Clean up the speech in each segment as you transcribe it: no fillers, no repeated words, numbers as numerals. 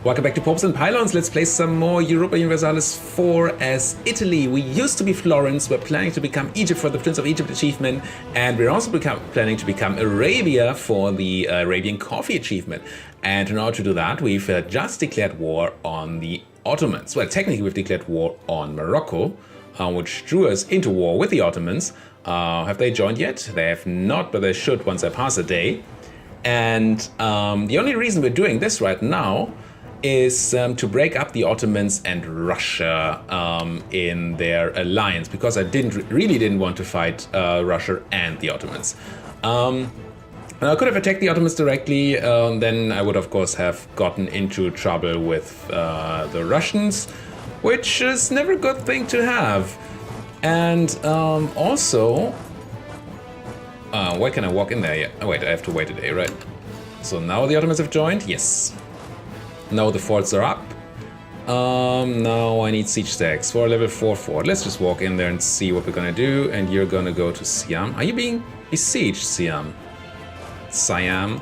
Welcome back to Popes and Pylons. Let's play some more Europa Universalis IV as Italy. We used to be Florence. We're planning to become Egypt for the Prince of Egypt achievement. And we're also planning to become Arabia for the Arabian Coffee achievement. And in order to do that, we've just declared war on the Ottomans. Well, technically we've declared war on Morocco, which drew us into war with the Ottomans. Have they joined yet? They have not, but they should once I pass a day. And the only reason we're doing this right now is to break up the Ottomans and Russia in their alliance, because I really didn't want to fight Russia and the Ottomans. I could have attacked the Ottomans directly, then I would of course have gotten into trouble with the Russians, which is never a good thing to have. And also, where can I walk in there? Yeah. Oh wait, I have to wait a day, right? So now the Ottomans have joined? Yes. Now the forts are up. Now I need siege stacks for level 4 fort. Let's just walk in there and see what we're gonna do. And you're gonna go to Siam. Are you being besieged, Siam? Siam?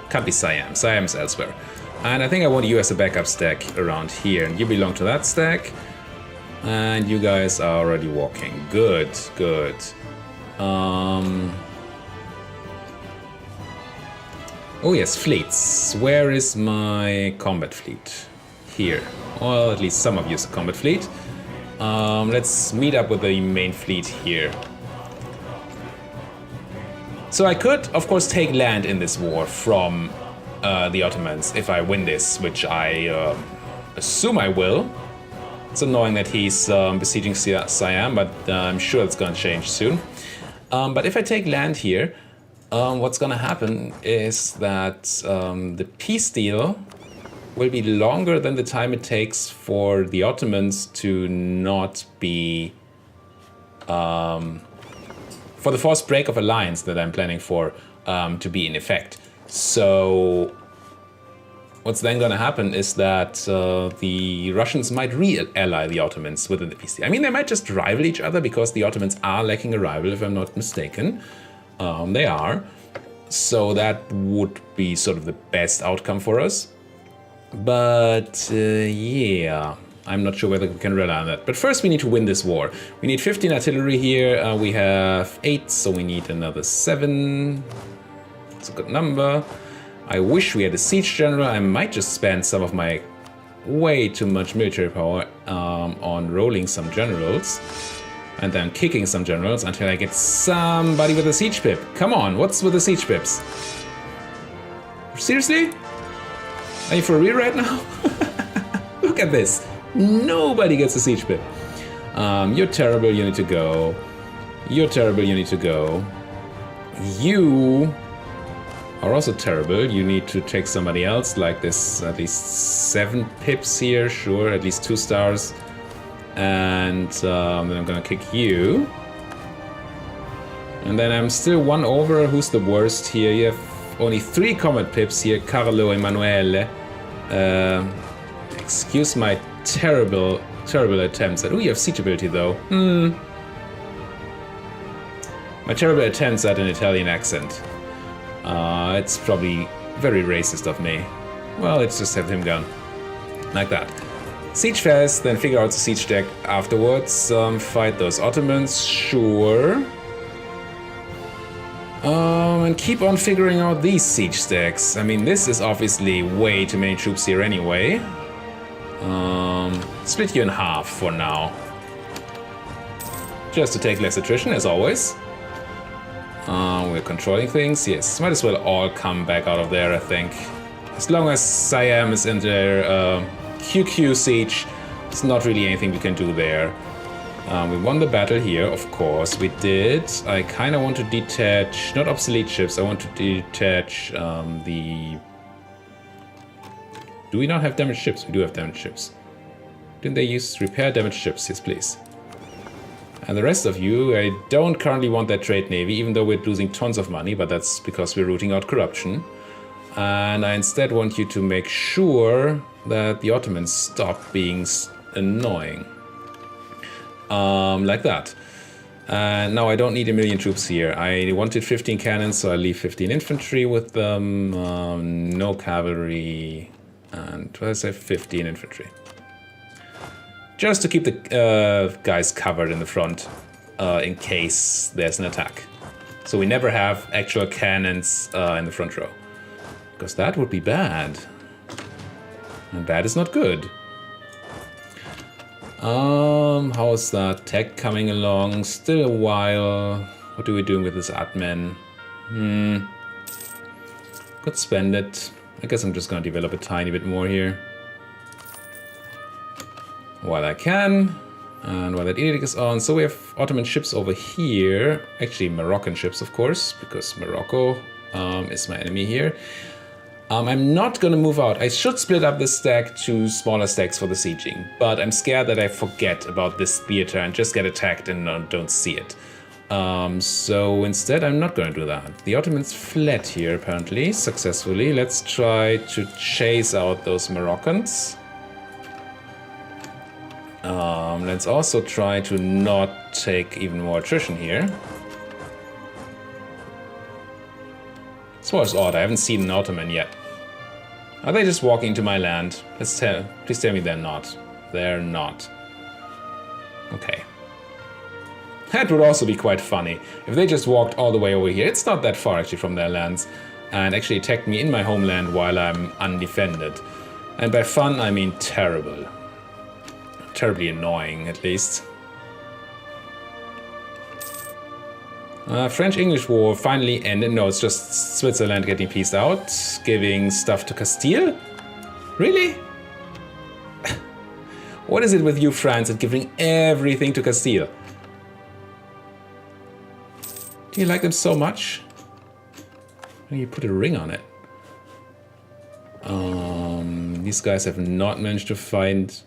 Can't be Siam. Siam's elsewhere. And I think I want you as a backup stack around here. And you belong to that stack. And you guys are already walking. Good, good. Oh yes, fleets. Where is my combat fleet? Here. Well, at least some of you use a combat fleet. Let's meet up with the main fleet here. So I could, of course, take land in this war from the Ottomans if I win this, which I assume I will. It's annoying that he's besieging Siam, but I'm sure it's going to change soon. But if I take land here, what's going to happen is that the peace deal will be longer than the time it takes for the Ottomans to not be... for the forced break of alliance that I'm planning for to be in effect. So what's then going to happen is that the Russians might re-ally the Ottomans within the peace deal. I mean, they might just rival each other because the Ottomans are lacking a rival, if I'm not mistaken. They are. So that would be sort of the best outcome for us. But yeah, I'm not sure whether we can rely on that. But first we need to win this war. We need 15 artillery here. We have 8, so we need another 7. It's a good number. I wish we had a siege general. I might just spend some of my way too much military power on rolling some generals. And then kicking some generals until I get somebody with a siege pip. Come on, what's with the siege pips? Seriously? Are you for real right now? Look at this. Nobody gets a siege pip. You're terrible, you need to go. You're terrible, you need to go. You are also terrible. You need to take somebody else like this. At least 7 pips here, sure, at least 2 stars. And then I'm gonna kick you. And then I'm still 1 over. Who's the worst here? You have only 3 combat pips here. Carlo Emanuele. Excuse my terrible attempts at... Oh, you have siege ability though. My terrible attempts at an Italian accent. It's probably very racist of me. Well, let's just have him gone. Like that. Siege fast, then figure out the siege deck afterwards. Fight those Ottomans, sure. And keep on figuring out these siege stacks. I mean, this is obviously way too many troops here anyway. Split you in half for now. Just to take less attrition, as always. We're controlling things, yes. Might as well all come back out of there, I think. As long as Siam is in their QQ siege, there's not really anything we can do there. We won the battle here, of course, we did. I kind of want to detach, not obsolete ships, I want to detach the... Do we not have damaged ships? We do have damaged ships. Didn't they use repair damaged ships? Yes, please. And the rest of you, I don't currently want that trade navy, even though we're losing tons of money, but that's because we're rooting out corruption. And I instead want you to make sure that the Ottomans stop being annoying. Like that. And now I don't need 1,000,000 troops here. I wanted 15 cannons, so I leave 15 infantry with them. No cavalry. And what did I say? 15 infantry. Just to keep the guys covered in the front in case there's an attack. So we never have actual cannons in the front row. Because that would be bad. And bad is not good. How's that? Tech coming along? Still a while. What are we doing with this admin? Could spend it. I guess I'm just gonna develop a tiny bit more here. While I can. And while that edict is on. So we have Ottoman ships over here. Actually Moroccan ships, of course, because Morocco is my enemy here. I'm not gonna move out. I should split up this stack to smaller stacks for the sieging, but I'm scared that I forget about this theater and just get attacked and don't see it. So instead I'm not gonna do that. The Ottomans fled here apparently, successfully. Let's try to chase out those Moroccans. Let's also try to not take even more attrition here. This was odd, I haven't seen an Ottoman yet. Are they just walking into my land? Please tell me they're not. They're not. Okay. That would also be quite funny if they just walked all the way over here. It's not that far actually from their lands. And actually attacked me in my homeland while I'm undefended. And by fun I mean terrible. Terribly annoying at least. French-English war finally ended. No, it's just Switzerland getting pieced out, giving stuff to Castile? Really? What is it with you, France, and giving everything to Castile? Do you like them so much? You put a ring on it. These guys have not managed to find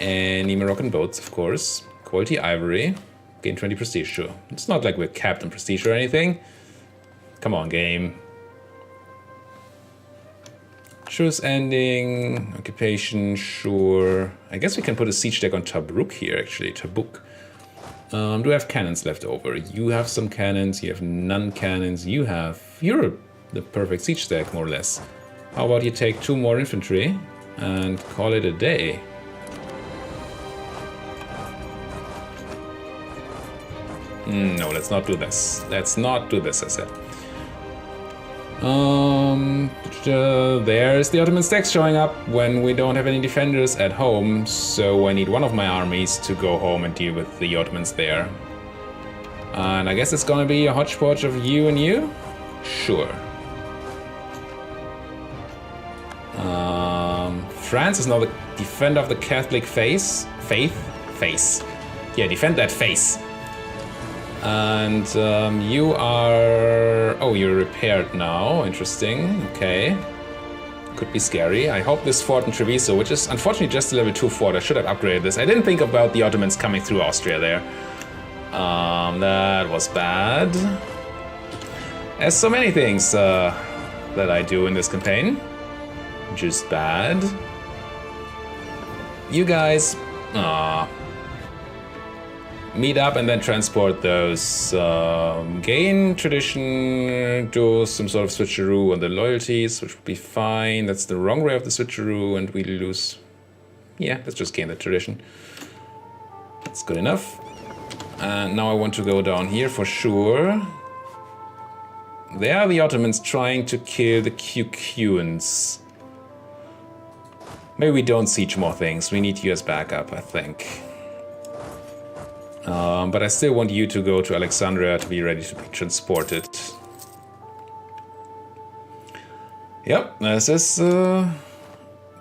any Moroccan boats, of course. Quality ivory. Gain 20 prestige, sure. It's not like we're capped on prestige or anything. Come on, game. Truce ending. Occupation, sure. I guess we can put a siege deck on Tobruk here, actually. Tobruk. Do I have cannons left over? You have some cannons. You have none cannons. You're the perfect siege deck, more or less. How about you take 2 more infantry and call it a day? No, let's not do this. Let's not do this, I said. There's the Ottoman stacks showing up when we don't have any defenders at home, so I need one of my armies to go home and deal with the Ottomans there. And I guess it's gonna be a hodgepodge of you and you? Sure. France is now the defender of the Catholic faith. Yeah, defend that face. And you are... Oh, you're repaired now. Interesting. Okay. Could be scary. I hope this fort in Treviso, which is unfortunately just a level 2 fort. I should have upgraded this. I didn't think about the Ottomans coming through Austria there. That was bad. As so many things that I do in this campaign. Just bad. You guys... meet up and then transport those. Gain tradition, do some sort of switcheroo on the loyalties, which would be fine. That's the wrong way of the switcheroo, and we lose. Yeah, let's just gain the tradition. That's good enough. And now I want to go down here for sure. There are the Ottomans trying to kill the Kikuans. Maybe we don't siege more things. We need you as backup, I think. But I still want you to go to Alexandria to be ready to be transported. Yep, this is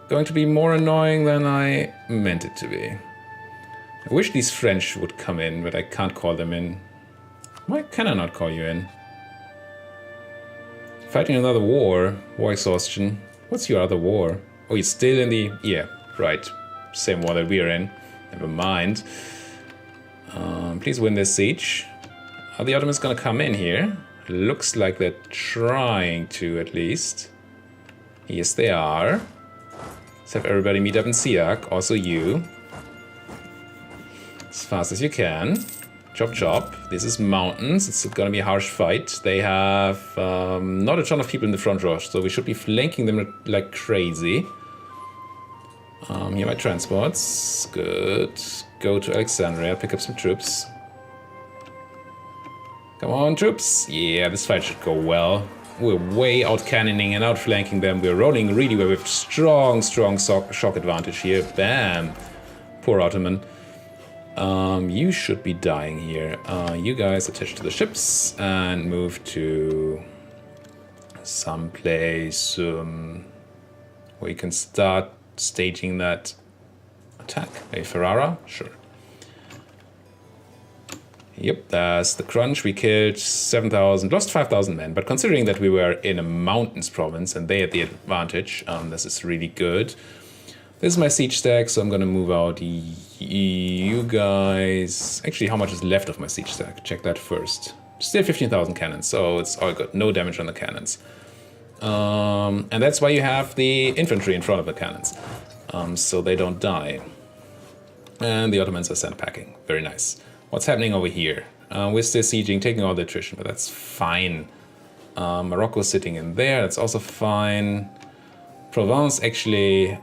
going to be more annoying than I meant it to be. I wish these French would come in, but I can't call them in. Why can I not call you in? Fighting another war. War exhaustion. What's your other war? Oh, you're still in the... Yeah, right. Same war that we are in. Never mind. Please win this siege. Are the Ottomans gonna come in here? Looks like they're trying to, at least. Yes, they are. Let's have everybody meet up in Siak. Also you. As fast as you can. Chop chop. This is mountains. It's gonna be a harsh fight. They have not a ton of people in the front row, so we should be flanking them like crazy. Here are my transports. Good. Go to Alexandria, pick up some troops. Come on, troops. Yeah, this fight should go well. We're way out-cannoning and outflanking them. We're rolling really well with strong shock advantage here. Bam. Poor Ottoman. You should be dying here. You guys attach to the ships and move to someplace where you can start staging that attack. A Ferrara? Sure. Yep, that's the crunch. We killed 7,000, lost 5,000 men. But considering that we were in a mountains province and they had the advantage, this is really good. This is my siege stack, so I'm gonna move out you guys. Actually, how much is left of my siege stack? Check that first. Still 15,000 cannons, so it's all good. No damage on the cannons. And that's why you have the infantry in front of the cannons, so they don't die. And the Ottomans are sand packing. Very nice. What's happening over here? We're still sieging, taking all the attrition, but that's fine. Morocco's sitting in there, that's also fine. Provence actually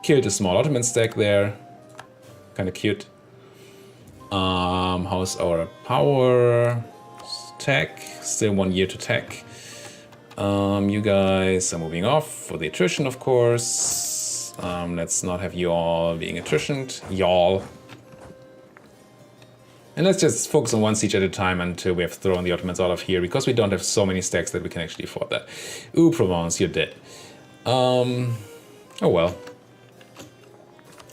killed a small Ottoman stack there. Kind of cute. How's our power? Tech, still 1 year to tech. You guys are moving off for the attrition, of course. Let's not have you all being attritioned. Y'all. And let's just focus on one siege at a time until we have thrown the Ottomans out of here, because we don't have so many stacks that we can actually afford that. Ooh, Provence, you're dead. Oh well.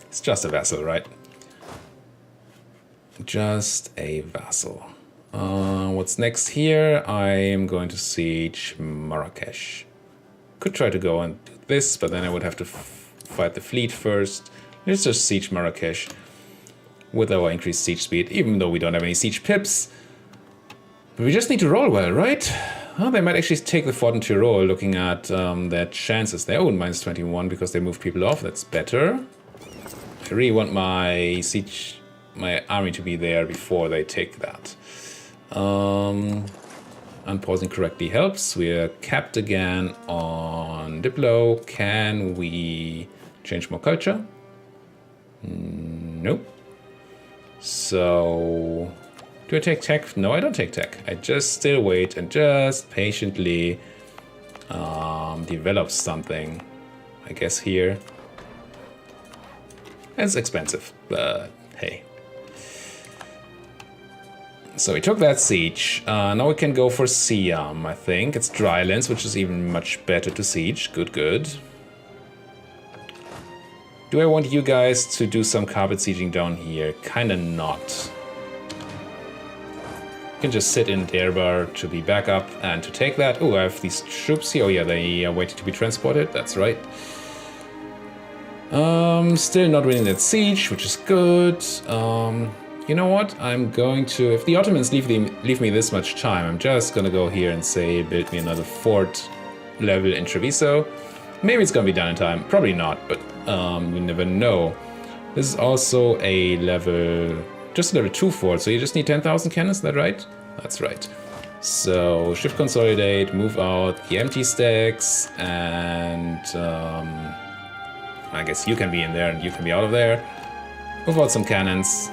It's just a vassal, right? Just a vassal. What's next here? I am going to siege Marrakesh. Could try to go and do this, but then I would have to fight the fleet first. Let's just siege Marrakesh with our increased siege speed, even though we don't have any siege pips. But we just need to roll well, right? Oh, they might actually take the fort in Tyrol, looking at their chances there. Oh, minus 21 because they move people off. That's better. I really want my army to be there before they take that. Unpausing correctly helps. We're capped again on Diplo. Can we change more culture? Nope. So, do I take tech? No, I don't take tech. I just still wait and just patiently develop something, I guess, here. It's expensive, but hey. So we took that siege. Now we can go for Siam, I think. It's Drylands, which is even much better to siege. Good, good. Do I want you guys to do some carpet sieging down here? Kinda not. You can just sit in Derbar to be backup and to take that. Oh, I have these troops here. Oh yeah, they are waiting to be transported. That's right. Still not winning that siege, which is good. You know what? I'm going to... If the Ottomans leave me this much time, I'm just gonna go here and say, build me another fort level in Treviso. Maybe it's gonna be done in time. Probably not, but we never know. This is also a level... just a level 2 fort, so you just need 10,000 cannons, is that right? That's right. So, shift consolidate, move out the empty stacks, and... I guess you can be in there and you can be out of there. Move out some cannons.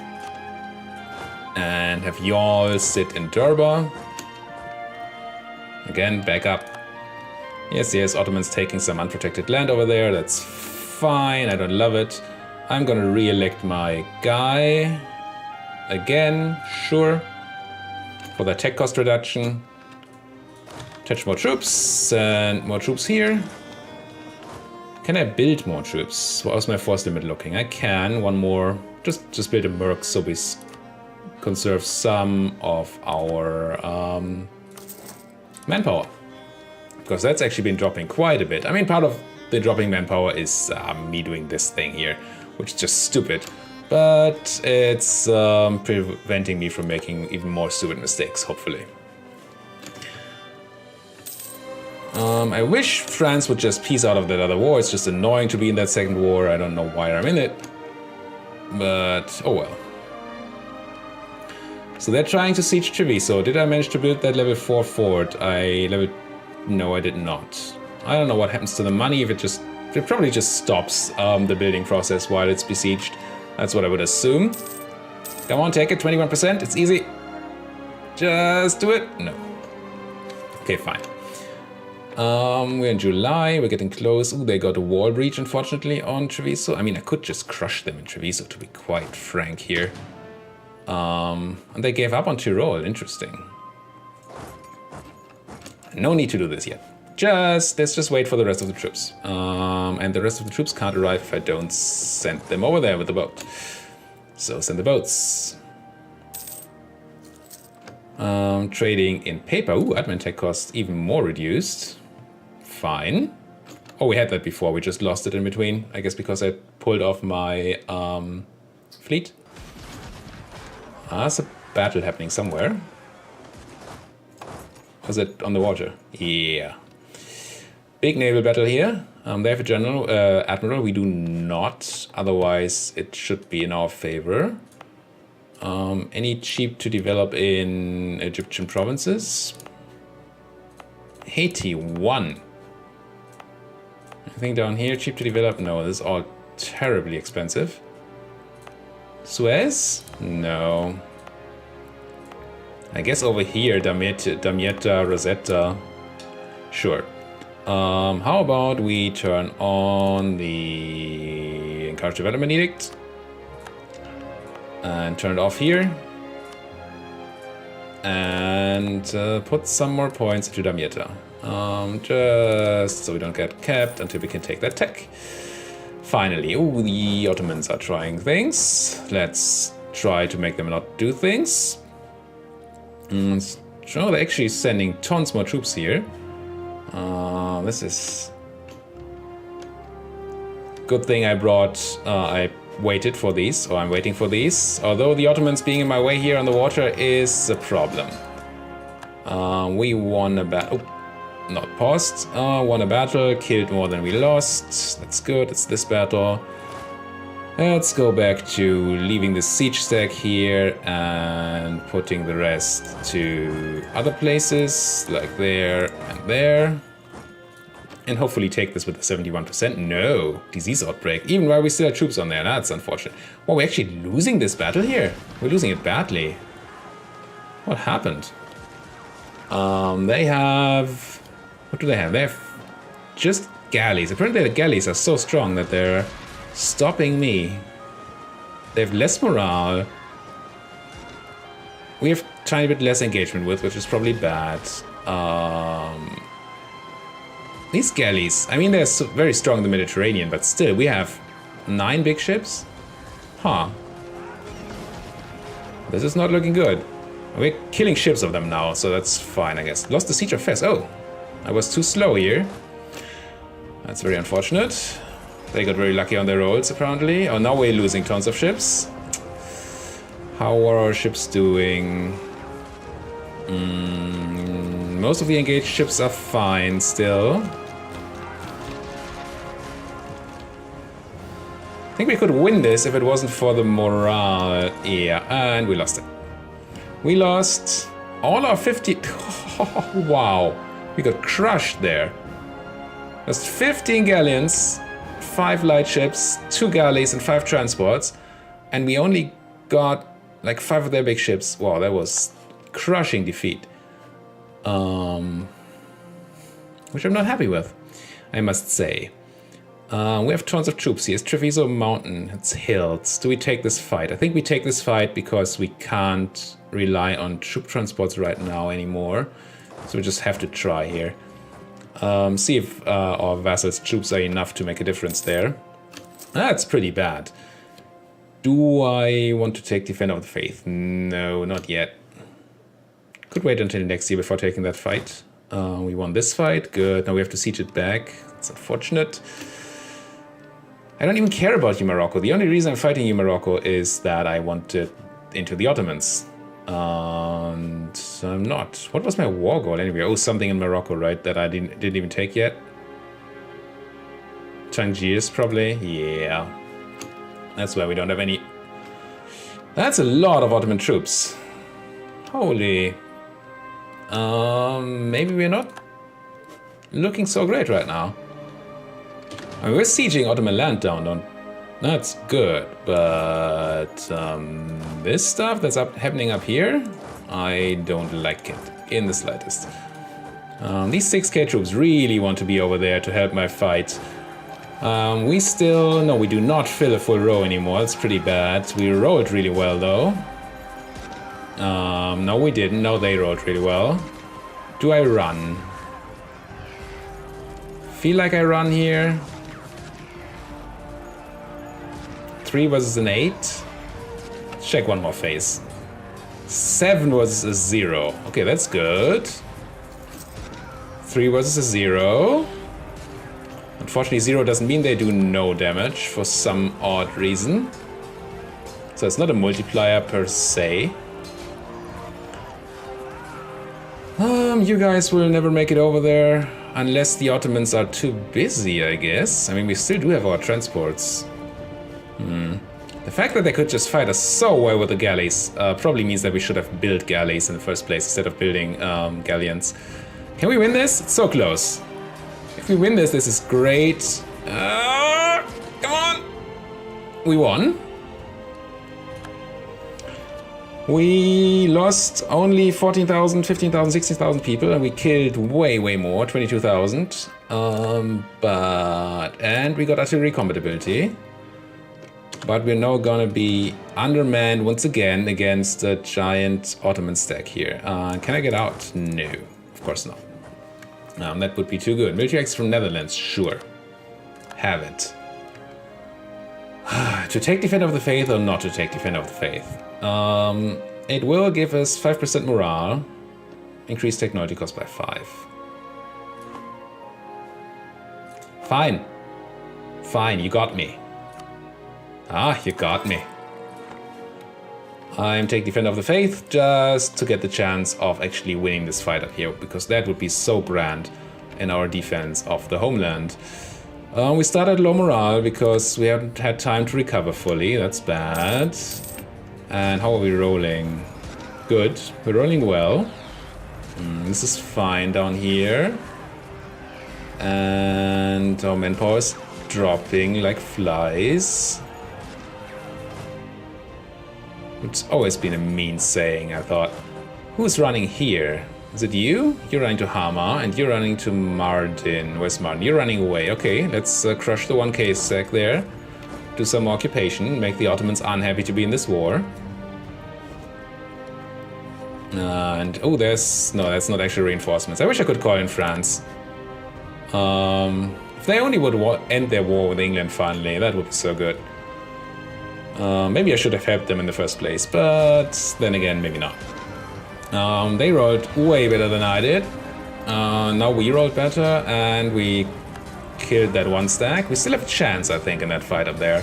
And have y'all sit in Durba. Again, back up. Yes, yes, Ottomans taking some unprotected land over there. That's fine, I don't love it. I'm gonna re-elect my guy. Again, sure. For the tech cost reduction. Attach more troops and more troops here. Can I build more troops? How's my force limit looking? I can, one more. Just build a merc so we conserve some of our manpower. Because that's actually been dropping quite a bit. I mean, part of the dropping manpower is me doing this thing here, which is just stupid. But it's preventing me from making even more stupid mistakes, hopefully. I wish France would just peace out of that other war. It's just annoying to be in that second war. I don't know why I'm in it. But, oh well. So they're trying to siege Treviso. Did I manage to build that level 4 fort? No, I did not. I don't know what happens to the money, if it just It probably just stops the building process while it's besieged. That's what I would assume. Come on, take it, 21%, it's easy. Just do it. No. Okay, fine. We're in July, we're getting close. Ooh, they got a wall breach, unfortunately, on Treviso. I mean, I could just crush them in Treviso, to be quite frank here. And they gave up on Tyrol, interesting. No need to do this yet. Let's just wait for the rest of the troops. And the rest of the troops can't arrive if I don't send them over there with the boat. So send the boats. Trading in paper. Ooh, admin tech cost even more reduced. Fine. Oh, we had that before. We just lost it in between. I guess because I pulled off my fleet. There's a battle happening somewhere. Was it on the water? Yeah. Big naval battle here. They have a general, admiral. We do not. Otherwise, it should be in our favor. Any cheap to develop in Egyptian provinces? Haiti, 1. I think down here, cheap to develop. No, this is all terribly expensive. Suez? No. I guess over here, Damietta, Rosetta. Sure. How about we turn on the Encourage Development Edict? And turn it off here. And put some more points into Damietta. Just so we don't get capped until we can take that tech. Finally, ooh, the Ottomans are trying things. Let's try to make them not do things. So they're actually sending tons more troops here. This is... Good thing I waited for these, or I'm waiting for these. Although the Ottomans being in my way here on the water is a problem. We won a battle. Oh, not paused. Won a battle, killed more than we lost. That's good, it's this battle. Let's go back to leaving the siege stack here and putting the rest to other places, like there and there. And hopefully take this with a 71%. No, disease outbreak. Even while we still have troops on there, that's unfortunate. Well, we're actually losing this battle here. We're losing it badly. What happened? They have... What do they have? They have just galleys. Apparently the galleys are so strong that they're stopping me. They have less morale. We have a tiny bit less engagement with, which is probably bad. These galleys, I mean, they're very strong in the Mediterranean, but still, we have 9 big ships? Huh. This is not looking good. We're killing ships of them now, so that's fine, I guess. Lost the siege of Fez. Oh, I was too slow here. That's very unfortunate. They got very lucky on their rolls, apparently. Oh, now we're losing tons of ships. How are our ships doing? Most of the engaged ships are fine still. I think we could win this if it wasn't for the morale. Yeah, and we lost it. We lost all our 50... Oh, wow. We got crushed there. Lost 15 galleons, 5 light ships, 2 galleys, and 5 transports. And we only got like 5 of their big ships. Wow, that was crushing defeat. Which I'm not happy with, I must say. We have tons of troops here. It's Treviso Mountain, it's hills. Do we take this fight? I think we take this fight because we can't rely on troop transports right now anymore. So we just have to try here. See if our vassals' troops are enough to make a difference there. That's pretty bad. Do I want to take Defender of the Faith? No, not yet. Could wait until next year before taking that fight. We won this fight, good. Now we have to siege it back. It's unfortunate. I don't even care about you, Morocco. The only reason I'm fighting you, Morocco, is that I wanted into the Ottomans. And I'm not. What was my war goal anyway? Oh, something in Morocco, right? That I didn't even take yet. Tangiers, probably. Yeah. That's why we don't have any. That's a lot of Ottoman troops. Holy. Maybe we're not looking so great right now. I mean, we're sieging Ottoman land down. That's good, but this stuff that's happening up here, I don't like it in the slightest. These 6k troops really want to be over there to help my fight. No, we do not fill a full row anymore. That's pretty bad. We rowed really well though. No, we didn't. No, they rowed really well. Do I run? Feel like I run here. 3 versus an 8. Let's check one more phase. 7 versus a 0. Okay, that's good. 3 versus a 0. Unfortunately, 0 doesn't mean they do no damage for some odd reason. So it's not a multiplier per se. You guys will never make it over there unless the Ottomans are too busy, I guess. I mean, we still do have our transports. The fact that they could just fight us so well with the galleys probably means that we should have built galleys in the first place instead of building galleons. Can we win this? It's so close. If we win this, this is great. Come on! We won. We lost only 14,000, 15,000, 16,000 people, and we killed way, way more, 22,000. And we got artillery compatibility. But we're now gonna be undermanned once again against a giant Ottoman stack here. Can I get out? No, of course not. That would be too good. Military access from Netherlands, sure. Have it. To take Defend of the Faith or not to take Defend of the Faith? It will give us 5% morale. Increase technology cost by 5. Fine. Fine, you got me. You got me. I'm taking Defender of the Faith just to get the chance of actually winning this fight up here, because that would be so grand in our defense of the homeland. We started low morale because we haven't had time to recover fully. That's bad. And how are we rolling? Good. We're rolling well. This is fine down here. And our manpower is dropping like flies. It's always been a mean saying, I thought. Who's running here? Is it you? You're running to Hama, and you're running to Mardin. Where's Mardin? You're running away. Okay, let's crush the 1k stack there. Do some occupation, make the Ottomans unhappy to be in this war. And, oh, there's... No, that's not actually reinforcements. I wish I could call in France. If they only would end their war with England finally, that would be so good. Maybe I should have helped them in the first place, but then again, maybe not. They rolled way better than I did. Now we rolled better, and we killed that one stack. We still have a chance, I think, in that fight up there.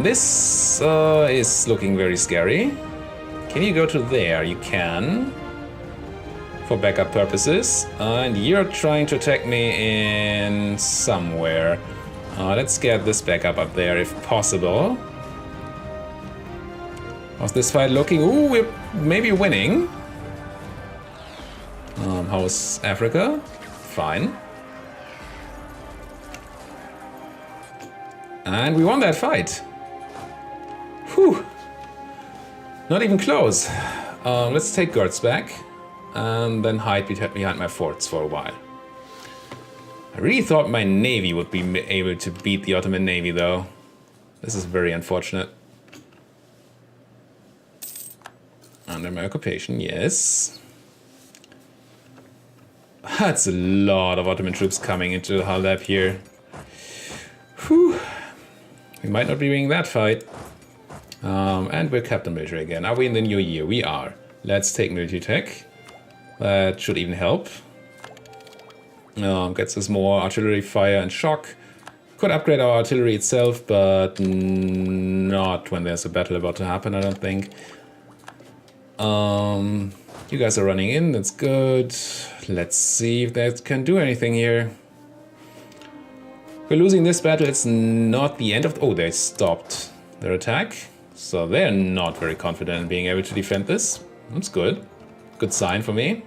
This is looking very scary. Can you go to there? You can. For backup purposes. And you're trying to attack me in somewhere. Let's get this backup up there if possible. How's this fight looking? Ooh, we're maybe winning. How's Africa? Fine. And we won that fight. Whew. Not even close. Let's take Gertz back. And then hide behind my forts for a while. I really thought my navy would be able to beat the Ottoman navy, though. This is very unfortunate. Under my occupation, yes. That's a lot of Ottoman troops coming into Halab here. Whew. We might not be winning that fight. And we're Captain Military again. Are we in the new year? We are. Let's take military tech. That should even help. Gets us more artillery fire and shock. Could upgrade our artillery itself, but not when there's a battle about to happen, I don't think. You guys are running in, that's good. Let's see if that can do anything here. We're losing this battle, it's not the end of... Oh, they stopped their attack. So they're not very confident in being able to defend this. That's good. Good sign for me.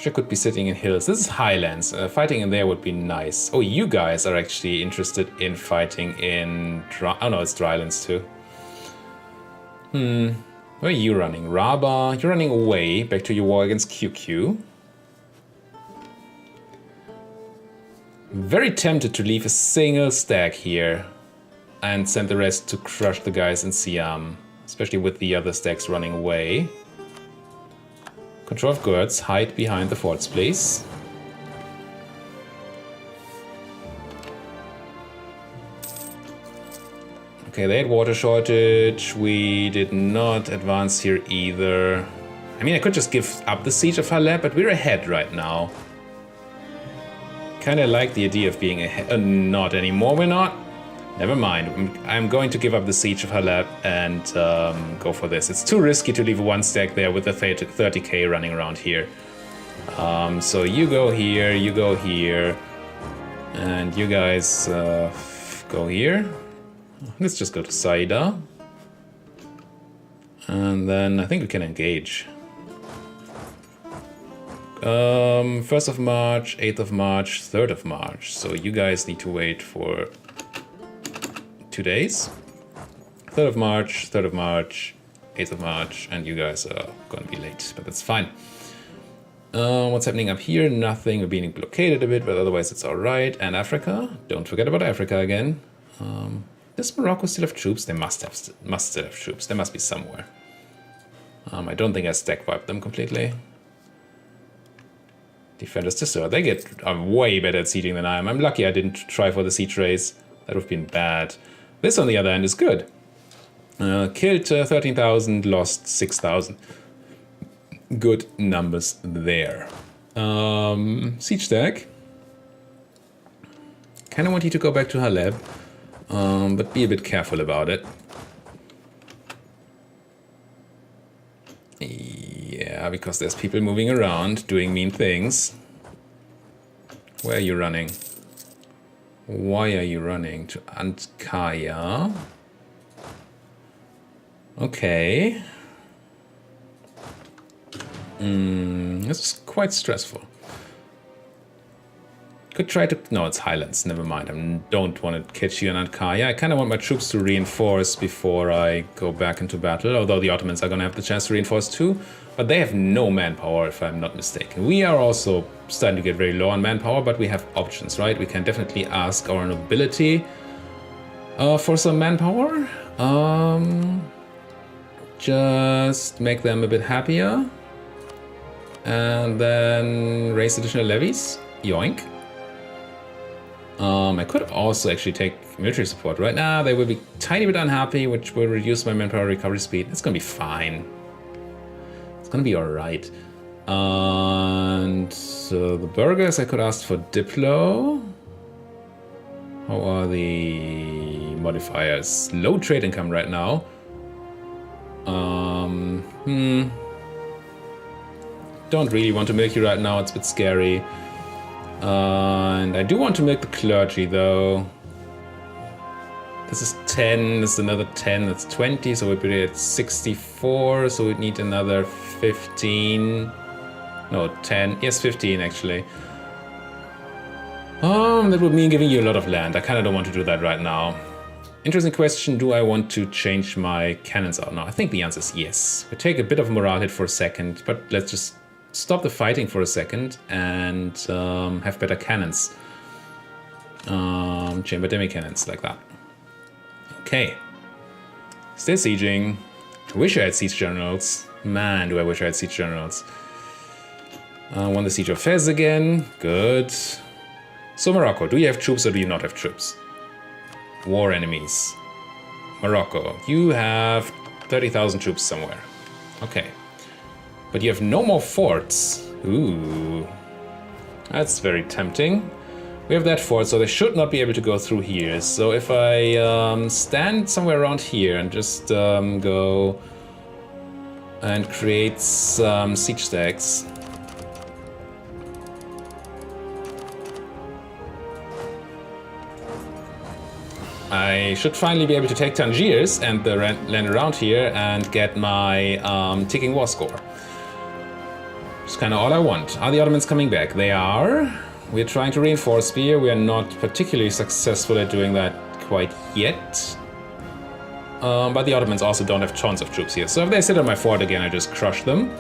Wish I could be sitting in hills. This is highlands. Fighting in there would be nice. Oh, you guys are actually interested in fighting in... Oh no, it's drylands too. Where are you running? Raba, you're running away. Back to your war against QQ. Very tempted to leave a single stack here and send the rest to crush the guys in Siam, especially with the other stacks running away. Control of goods, hide behind the forts, please. Okay, they had water shortage. We did not advance here either. I mean, I could just give up the siege of Haleb, but we're ahead right now. Kinda like the idea of being ahead. Not anymore, we're not. Never mind. I'm going to give up the siege of Haleb and go for this. It's too risky to leave a one stack there with the 30k running around here. So you go here, and you guys go here. Let's just go to Saida. And then I think we can engage. 1st of March, 8th of March, 3rd of March. So you guys need to wait for 2 days. 3rd of March, 8th of March, and you guys are gonna be late, but that's fine. What's happening up here? Nothing. We're being blockaded a bit, but otherwise it's alright. And Africa? Don't forget about Africa again. Does Morocco still have troops? They must still have troops. They must be somewhere. I don't think I stack wiped them completely. Defenders Tissot. They are way better at sieging than I am. I'm lucky I didn't try for the siege race. That would have been bad. This, on the other hand, is good. Killed 13,000, lost 6,000. Good numbers there. Siege stack. Kind of want you to go back to Haleb, but be a bit careful about it. Yeah, because there's people moving around, doing mean things. Where are you running? Why are you running? To Antkaya. Okay. This is quite stressful. Could try to... No, it's Highlands. Never mind. I don't want to catch you in Antkaya. I kind of want my troops to reinforce before I go back into battle, although the Ottomans are going to have the chance to reinforce too. But they have no manpower, if I'm not mistaken. We are also starting to get very low on manpower, but we have options, right? We can definitely ask our nobility for some manpower. Just make them a bit happier. And then raise additional levies. Yoink. I could also actually take military support right now. They will be a tiny bit unhappy, which will reduce my manpower recovery speed. It's gonna be fine. It's gonna be alright. And the burghers, I could ask for Diplo. How are the modifiers? Low trade income right now. Don't really want to milk you right now, it's a bit scary. And I do want to milk the clergy though. This is 10, this is another 10, that's 20, so we'd be at 64, so we'd need another 15. No, 10, yes, 15 actually. That would mean giving you a lot of land. I kind of don't want to do that right now. Interesting question, do I want to change my cannons out now? I think the answer is yes. We take a bit of a morale hit for a second, but let's just stop the fighting for a second and have better cannons. Chamber demi cannons, like that. Okay. Still sieging. I wish I had siege generals. Man, do I wish I had siege generals. Won the siege of Fez again. Good. So Morocco, do you have troops or do you not have troops? War enemies. Morocco, you have 30,000 troops somewhere. Okay. But you have no more forts. Ooh. That's very tempting. We have that fort, so they should not be able to go through here. So if I stand somewhere around here and just go and create some siege stacks. I should finally be able to take Tangiers and the land around here and get my ticking war score. Just kind of all I want. Are the Ottomans coming back? They are. We're trying to reinforce here. We are not particularly successful at doing that quite yet. But the Ottomans also don't have tons of troops here. So if they sit on my fort again, I just crush them.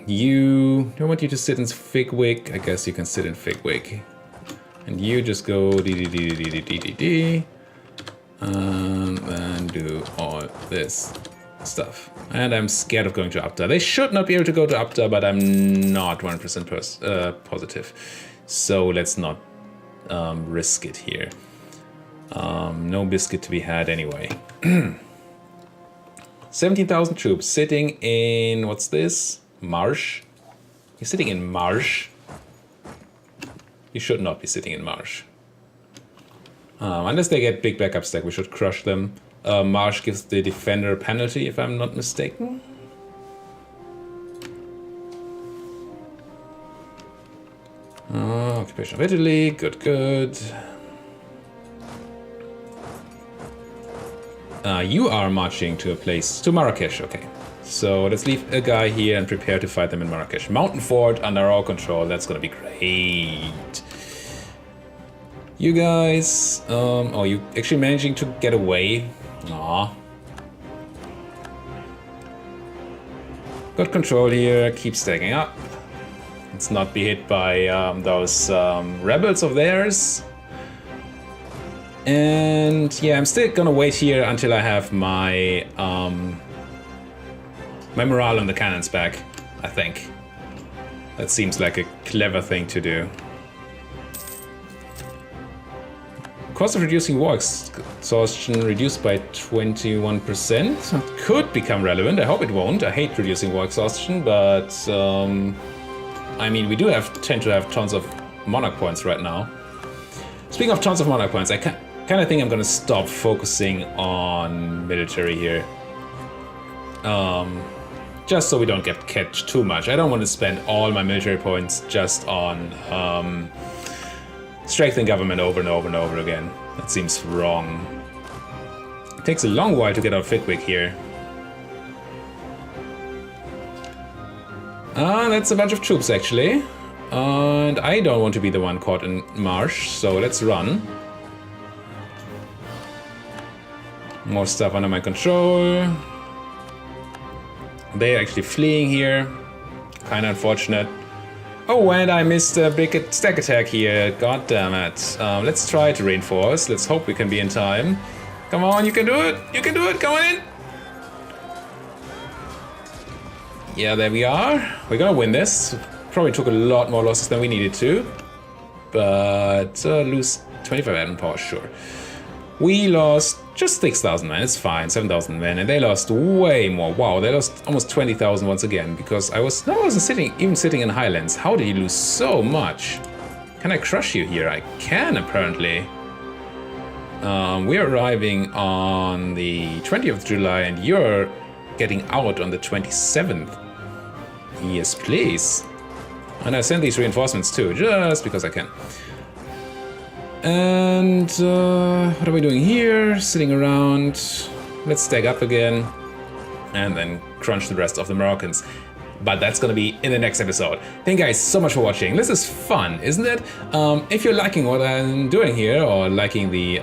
You... Do I want you to sit in Figwig? I guess you can sit in Figwig. And you just go D. And then do all this stuff. And I'm scared of going to Abda. They should not be able to go to Abda, but I'm not 100% positive. So let's not risk it here. No biscuit to be had anyway. 17,000 troops sitting in... What's this? Marsh? You're sitting in Marsh? You should not be sitting in Marsh. Unless they get big backup stack, we should crush them. Marsh gives the defender a penalty, if I'm not mistaken. Occupation of Italy, good, good. You are marching to a place, to Marrakesh, okay. So let's leave a guy here and prepare to fight them in Marrakesh. Mountain fort under our control, that's gonna be great. You guys, oh, you actually managing to get away? Aw. Got control here, keep stacking up. Let's not be hit by those rebels of theirs. And yeah, I'm still gonna wait here until I have my my morale on the cannons back, I think. That seems like a clever thing to do. Cost of reducing war exhaustion reduced by 21%. That could become relevant. I hope it won't. I hate reducing war exhaustion, but I mean, we do tend to have tons of monarch points right now. Speaking of tons of monarch points, I kind of think I'm gonna stop focusing on military here. Just so we don't get catch too much. I don't want to spend all my military points just on strengthening government over and over and over again. That seems wrong. It takes a long while to get out Fitwick here. That's a bunch of troops actually. And I don't want to be the one caught in Marsh, so let's run. More stuff under my control. They're actually fleeing here. Kinda unfortunate. Oh, and I missed a big stack attack here. God damn it. Let's try to reinforce. Let's hope we can be in time. Come on, you can do it. You can do it. Come on in. Yeah, there we are. We're gonna win this. Probably took a lot more losses than we needed to. But lose 25 admin power, sure. We lost just 6,000 men, it's fine, 7,000 men, and they lost way more. Wow, they lost almost 20,000 once again, because I wasn't even sitting in Highlands. How did you lose so much? Can I crush you here? I can, apparently. We're arriving on the 20th of July, and you're getting out on the 27th. Yes, please. And I send these reinforcements too, just because I can. And what are we doing here? Sitting around. Let's stack up again. And then crunch the rest of the Moroccans. But that's gonna be in the next episode. Thank you guys so much for watching. This is fun, isn't it? If you're liking what I'm doing here, or liking the,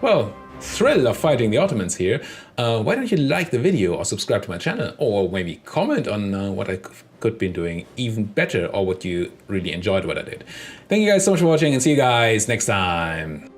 well, thrill of fighting the Ottomans here, why don't you like the video or subscribe to my channel, or maybe comment on what I could be doing even better, or what you really enjoyed what I did. Thank you guys so much for watching, and see you guys next time.